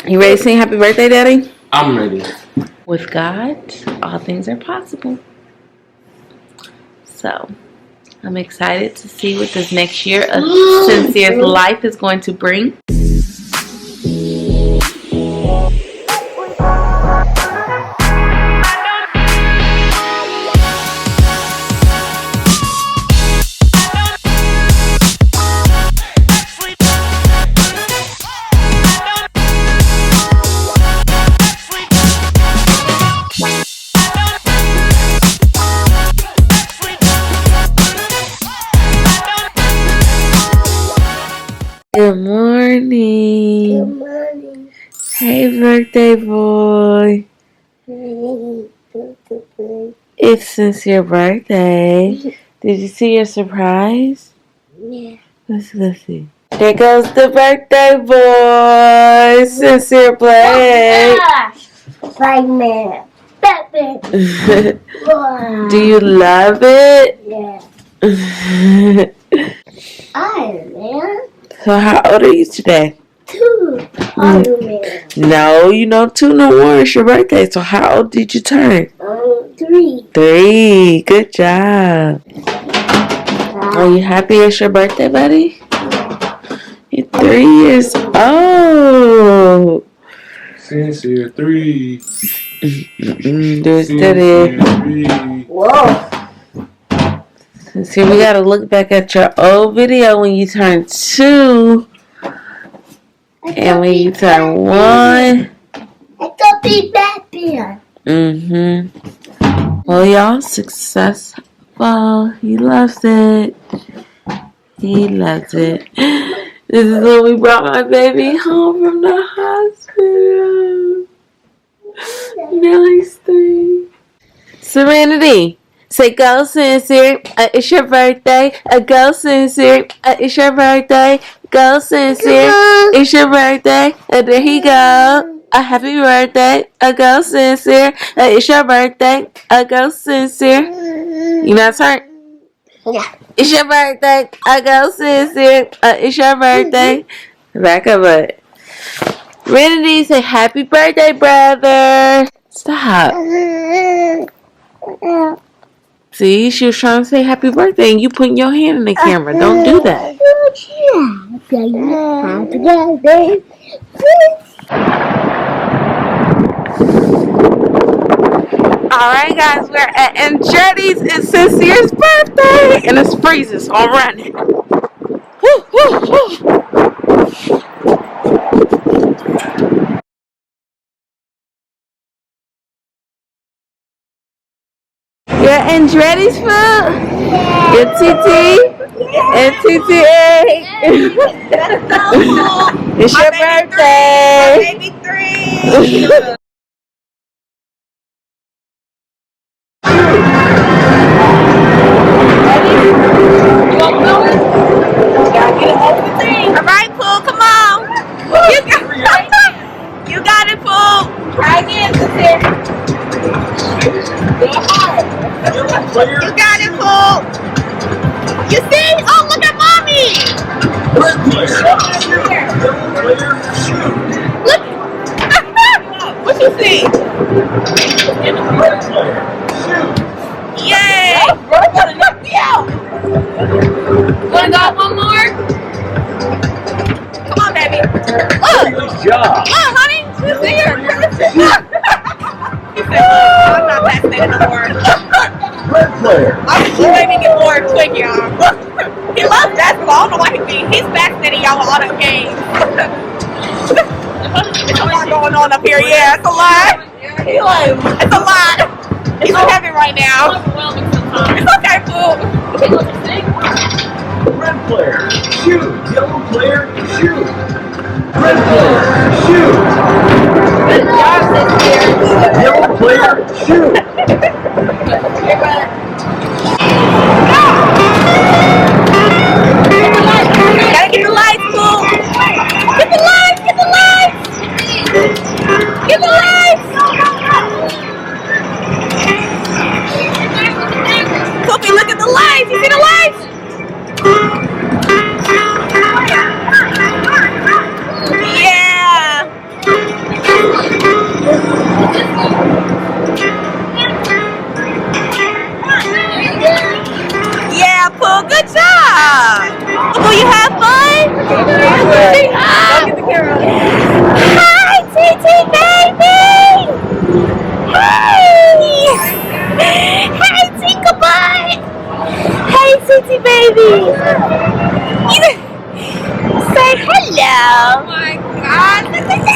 You ready to sing happy birthday, Daddy? I'm ready. With God, all things are possible. So, I'm excited to see what this next year of Sincere's life is going to bring. Good morning. Good morning. Hey, birthday boy. It's Sincere's birthday. Did you see your surprise? Yeah. Let's see. There goes the birthday boy. Sincere play. Spider-Man. Batman. Wow. Do you love it? Yeah. Iron Man. So how old are you today? 2. Iron Man. No, you know 2 no more. It's your birthday. So how old did you turn? 3. 3. Good job. Are you happy it's your birthday, buddy? You're 3 years old. Sincere 3. Do it steady. Whoa. See, we gotta look back at your old video when you turned 2 and when you turn 1. I could be Batman. Well, y'all successful. He loves it. He loves it. This is when we brought my baby home from the hospital. Now he's 3. Serenity. Say, go Sincere, it's your birthday. Go Sincere, it's your birthday. Go Sincere, it's your birthday. There he go. A happy birthday. Go Sincere, it's your birthday. Go Sincere. You know it's hurt? Yeah. It's your birthday. Go Sincere, it's your birthday. Back up it. Serenity, say happy birthday, brother. Stop. See, she was trying to say happy birthday and you putting your hand in the camera. Don't do that. Happy birthday. Alright guys, we're at Andretti's. It's Sincere's birthday. And it's freezing, so I'm running. Woo, woo, woo. You're at Andretti's food? Your TT? And TTA. It's your birthday. Baby 3. Alright, Pooh, come on. You got it, Pooh. Try again, Sincere. You got it, Pooh. You see? Oh, look at mommy. Look. What you see? Yay. You're gonna knock me out. Wanna go one more? Come on, baby. Look. Good job. Look, honey. She's here. He said, I'm not vaccinated no more. Red player. He made me get bored quick, y'all. He loves basketball. I don't know why he's vaccinated y'all with all them games. There's a lot going on up here. Yeah, it's a lot. It's a lot. He's so heavy right now. It's okay, Pooh. Red player. Shoot. Yellow player. Shoot. Red player. Shoot. Good job, Sincere. Yellow player. Shoot. Gotta get the lights, Pooh. Get the lights. Get the lights. Get the lights. Cookie, look at the lights. You see the lights? Yeah. Say hello. Oh my God.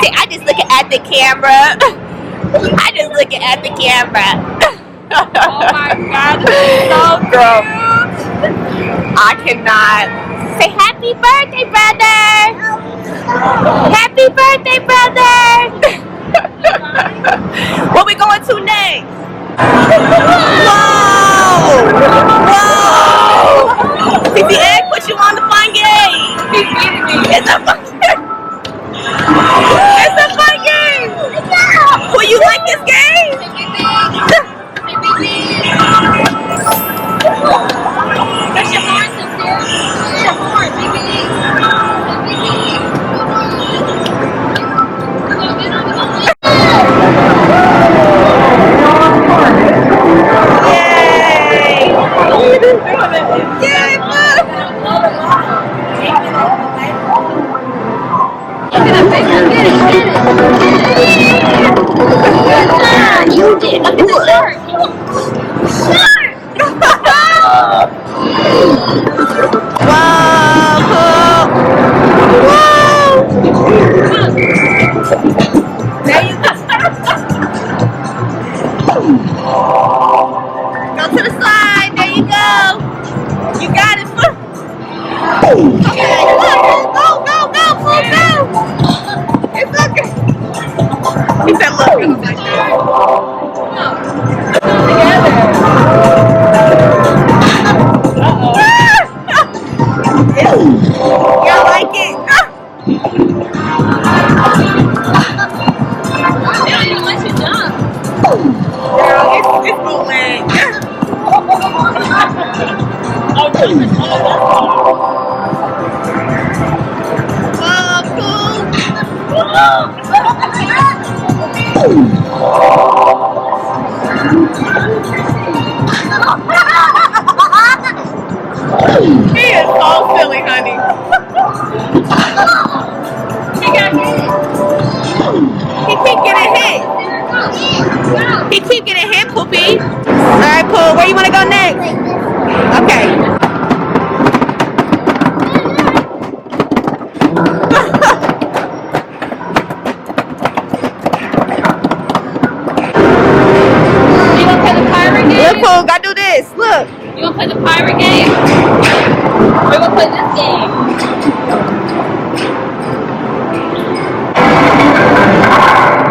See, I just looking at the camera. I just looking at the camera. Oh my God, this is so cute. I cannot. Say happy birthday, brother. Happy birthday, brother. What we going to next? Whoa! Whoa! CCX put you on the fun game. It's a fun game. It's a fun game. Will you like this game? That's your horn, sister. That's your horn, baby. You did. Look at the shark. Wow, there you go. Go to the side. There you go. You got it. Okay, go, go, go. It's okay. He said, look. Together. Y'all like it? They don't even let you jump. Girl, it's bootleg. Oh, cool. He is so silly, honey. He keep getting hit. He keep getting hit, Poopy. Alright, Pooh, where you want to go next? Okay. You want to play the pirate game? Look, Pooh, gotta do this. Look. You want to play the pirate game? We're going to play this game.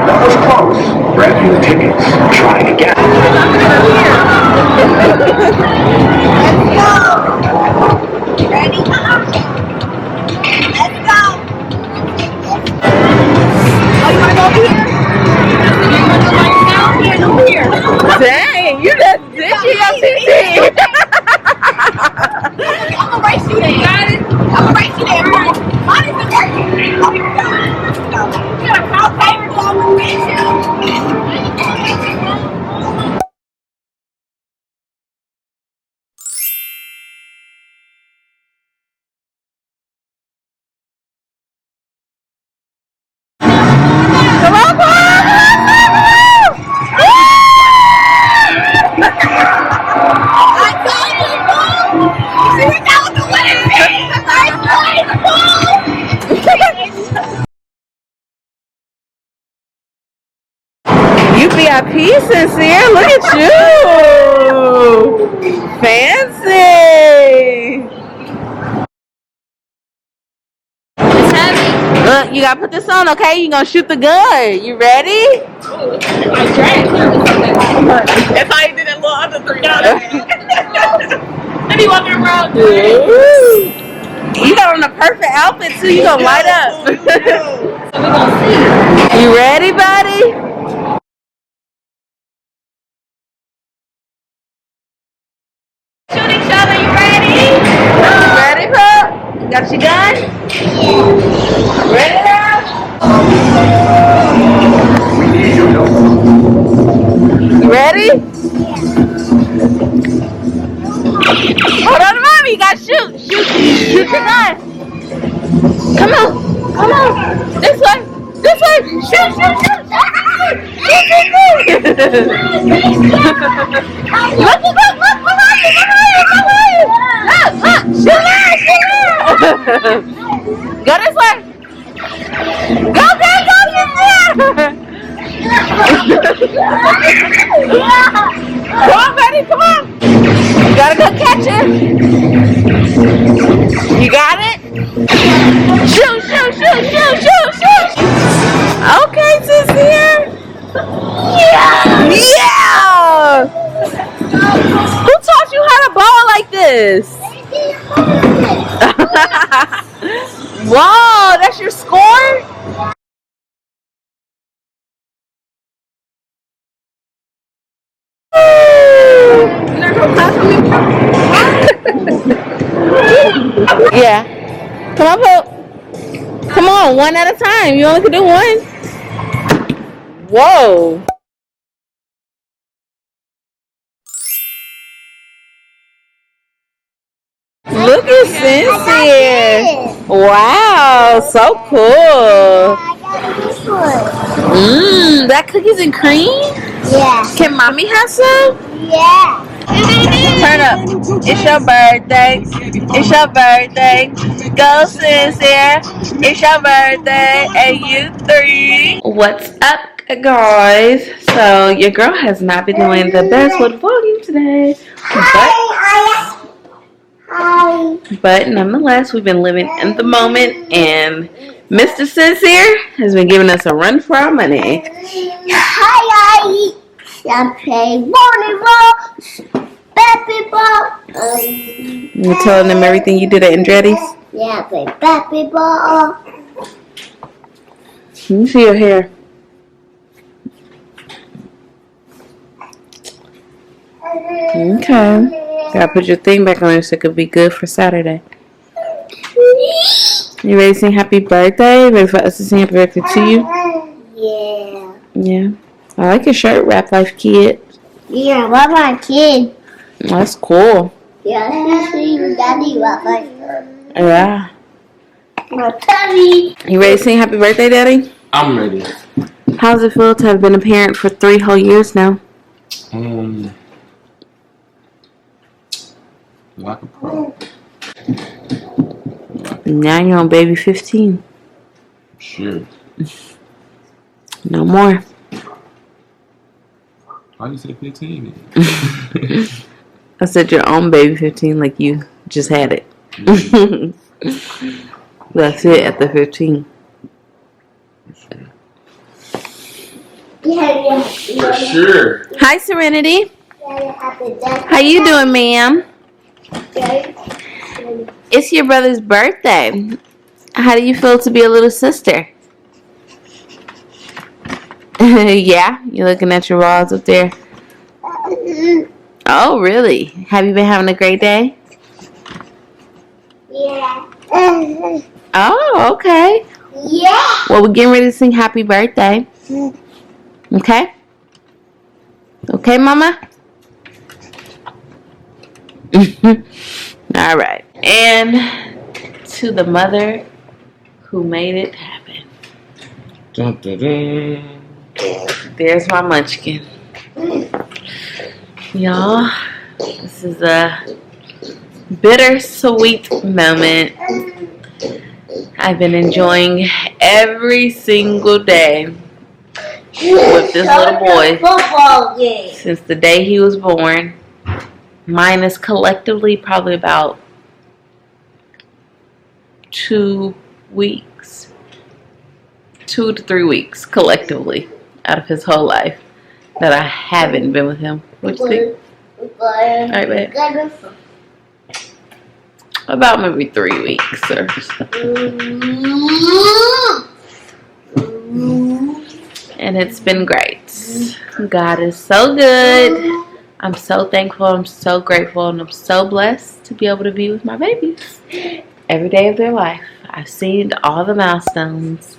That was close. Grab your tickets. Try again. Let's go. Ready? Let's go. Oh, you want to go over here? You want to go down here and over here? Dang, you just ditchy your TT. I'm gonna race you there. You got it? I'm gonna race you there. Mine is the working. Oh, here we go. You got a cow paper conversation. Come on, Paul! I told you, Paul! See, we know the winner is! Nice play, Paul! You VIP, Sincere. Look at you. Fancy. It's heavy. Look, you gotta put this on, okay? You're gonna shoot the gun. You ready? That's how you did that little other three. Let me walk around. You got on the perfect outfit too. You gonna light up. So we gonna see. You ready, buddy? Shoot each other. You ready? You ready, Pup? Got your gun? Ready now? You ready? Hold on, mommy. You gotta shoot. Shoot your gun. Come on. Come on. This way. This way. Shoot. Look. Behind you. Look. Go this way. Go, Sincere. Come on, buddy, come on. You gotta go catch him. You got it? Shoot. Okay, Sincere. Yeah. Who taught you how to ball like this? Whoa, that's your score? Yeah. Come on, Pope. Come on, one at a time. You only can do one. Whoa. Look at Sincere. Wow, so cool. That cookies and cream? Yeah. Can mommy have some? Yeah. Turn up. It's your birthday. It's your birthday. Go, Sincere. It's your birthday. And you 3. What's up, guys? So your girl has not been doing the best with vlogging today, but nonetheless, we've been living in the moment, and Mr. Sincere has been giving us a run for our money. Hi, I play volleyball, basketball. You're telling them everything you did at Andretti's? Yeah, I play basketball. Let me see your hair. Okay. Gotta put your thing back on so it could be good for Saturday. You ready to sing happy birthday? Ready for us to sing happy birthday to you? Yeah. Yeah. I like your shirt, Rap Life Kid. Yeah, what my kid? That's cool. Yeah, your daddy what my shirt. Yeah. My tummy. You ready to sing happy birthday, Daddy? I'm ready. How's it feel to have been a parent for 3 whole years now? Like a pro. Now you're on baby 15. Sure. No more. Why you say 15? I said you're on baby 15 like you just had it. That's it at the 15. Yeah. Sure. Hi, Serenity. How How you doing, ma'am? It's your brother's birthday. How do you feel to be a little sister? Yeah, you're looking at your walls up there. Oh, really? Have you been having a great day? Yeah. Oh, okay. Yeah. Well, we're getting ready to sing happy birthday. Okay? Okay, Mama? All right. And to the mother who made it happen. Dun, dun, dun. There's my munchkin. Y'all, this is a bittersweet moment. I've been enjoying every single day with this little boy Football game. since the day he was born. Mine is collectively probably about 2 weeks. 2 to 3 weeks collectively out of his whole life that I haven't been with him. What you think? Alright, babe. About maybe 3 weeks or so. And it's been great. God is so good. I'm so thankful, I'm so grateful, and I'm so blessed to be able to be with my babies every day of their life. I've seen all the milestones,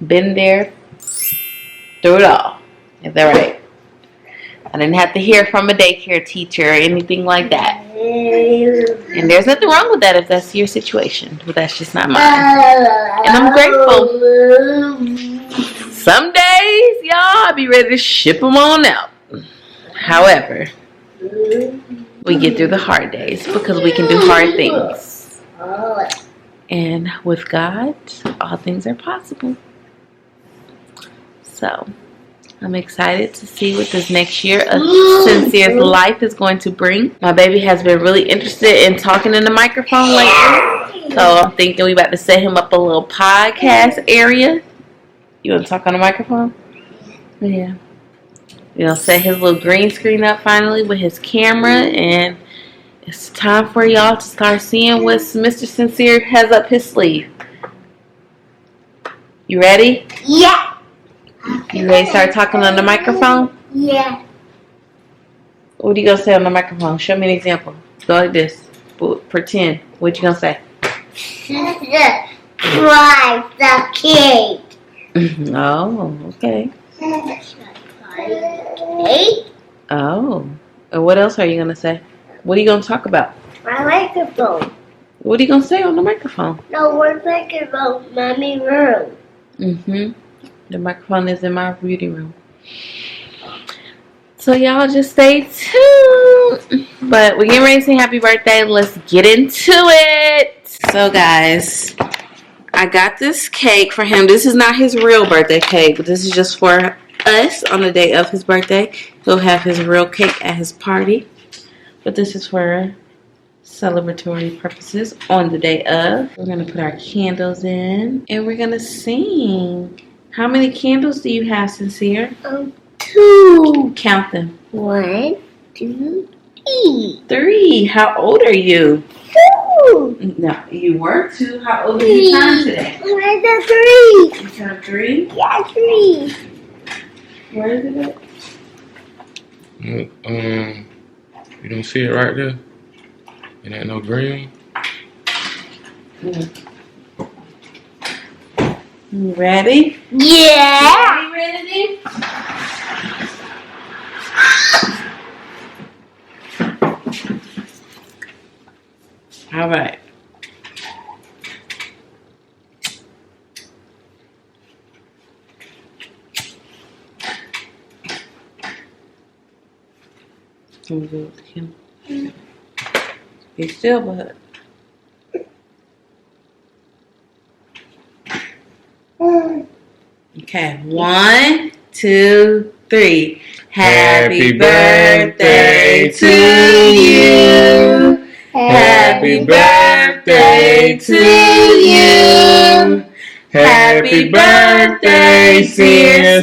been there through it all. Is that right? I didn't have to hear from a daycare teacher or anything like that. And there's nothing wrong with that if that's your situation, but that's just not mine. And I'm grateful. Some days, y'all, I'll be ready to ship them on out. However, we get through the hard days because we can do hard things. Oh. And with God, all things are possible. So, I'm excited to see what this next year of Sincere's life is going to bring. My baby has been really interested in talking in the microphone lately. So, I'm thinking we about to set him up a little podcast area. You want to talk on the microphone? Yeah. You know, set his little green screen up finally with his camera, and it's time for y'all to start seeing what Mr. Sincere has up his sleeve. You ready? Yeah. You ready to start talking on the microphone? Yeah. What are you going to say on the microphone? Show me an example. Go like this. Pretend. What you going to say? Sister, try the cake. Oh, okay. Cake? Oh. And what else are you going to say? What are you going to talk about? My microphone. What are you going to say on the microphone? No, we're talking about Mommy's room. Mm-hmm. The microphone is in my beauty room. So y'all just stay tuned. But we're getting ready to sing happy birthday. Let's get into it. So guys, I got this cake for him. This is not his real birthday cake, but this is just for us on the day of his birthday. He'll have his real cake at his party. But this is for celebratory purposes on the day of. We're going to put our candles in and we're going to sing. How many candles do you have, Sincere? 2. Count them. 1, 2, 3. 3. How old are you? 2. No, you were 2. How old are you turn today? Where's the 3? You turned 3? Yeah, 3. Where is it at? You don't see it right there? It ain't no green. You ready? Yeah. You ready? All right. Be still, bud. Okay, 1, 2, 3. Happy birthday to you. Happy birthday to you. Happy birthday, dear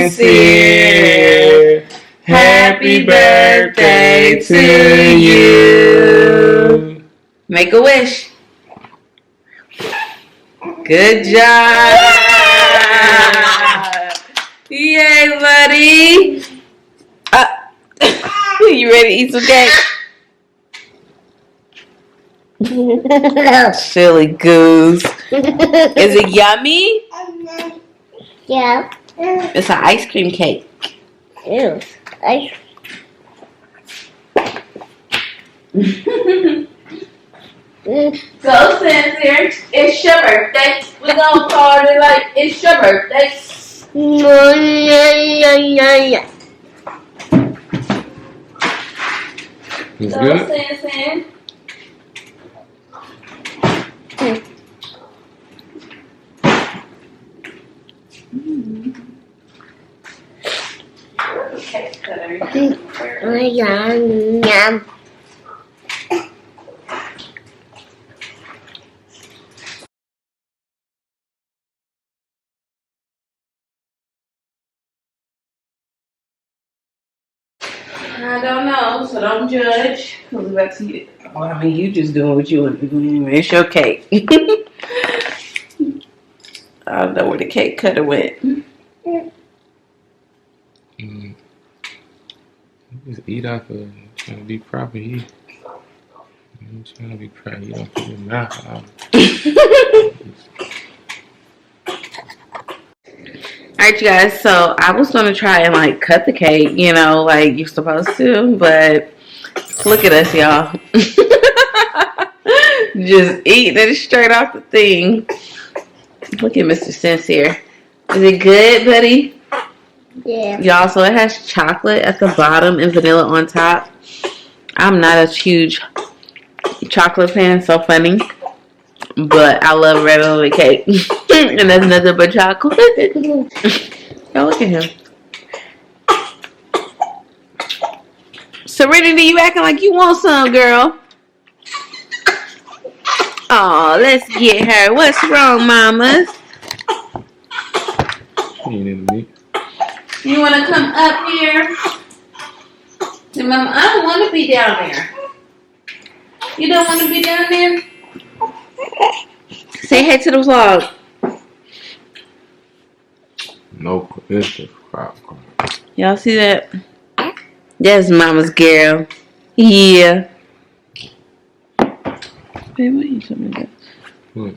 Sincere. Happy birthday to you. Make a wish. Good job. Yay, buddy. You ready to eat some cake? Silly goose. Is it yummy? Yeah. It's an ice cream cake. Ew. So, Sincere, it's your birthday. We're gonna party like it's your birthday. It's So, good. Sincere. Okay, Yum. I don't know, so don't judge. We'll back to you. Well, I mean, you just doing what you want to do anyway. It's your cake. I don't know where the cake cutter went. Just eat off of it. Trying to be proper. You trying to be proper. You don't put your mouth out. Alright, you guys, so I was going to try and like cut the cake, you know, like you're supposed to, but look at us, y'all. Just eating it straight off the thing. Look at Mr. Sincere. Is it good, buddy? Yeah. Y'all, so it has chocolate at the bottom and vanilla on top. I'm not a huge chocolate fan, so funny. But I love red velvet cake. And that's nothing but chocolate. Oh, look at him. Serenity, you acting like you want some, girl. Oh, let's get her. What's wrong, mamas? She ain't into me. You want to come up here? Say, Mama, I don't want to be down there. You don't want to be down there? Say hey to the vlog. Nope, it's the crap. Y'all see that? That's Mama's girl. Yeah. Babe, what are you talking about? What?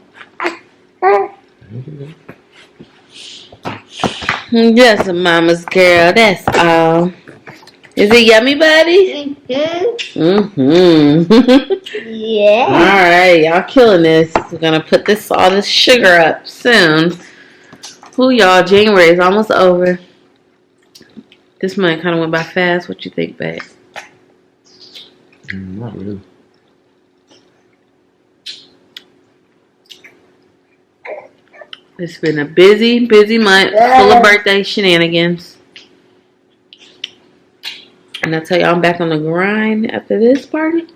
That's a Mama's girl. That's all. Is it yummy, buddy? Yeah. Alright, y'all killing this. We're gonna put all this sugar up soon. Ooh, y'all, January is almost over. This month kind of went by fast. What you think, babe? Not really. It's been a busy, busy month full of birthday shenanigans. And I tell you, I'm back on the grind after this party.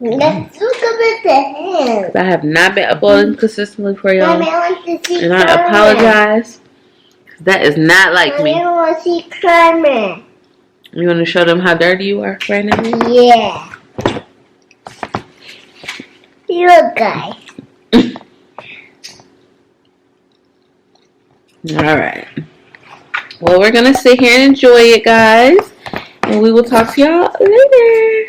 Let's look at the hands. I have not been uploading consistently for y'all. Mommy, I want to see And I Carmen. apologize. That is not like Mommy, me. I want to see Carmen. You want to show them how dirty you are right now? Yeah. You guys. Alright. Well, we're going to sit here and enjoy it, guys. And we will talk to y'all later.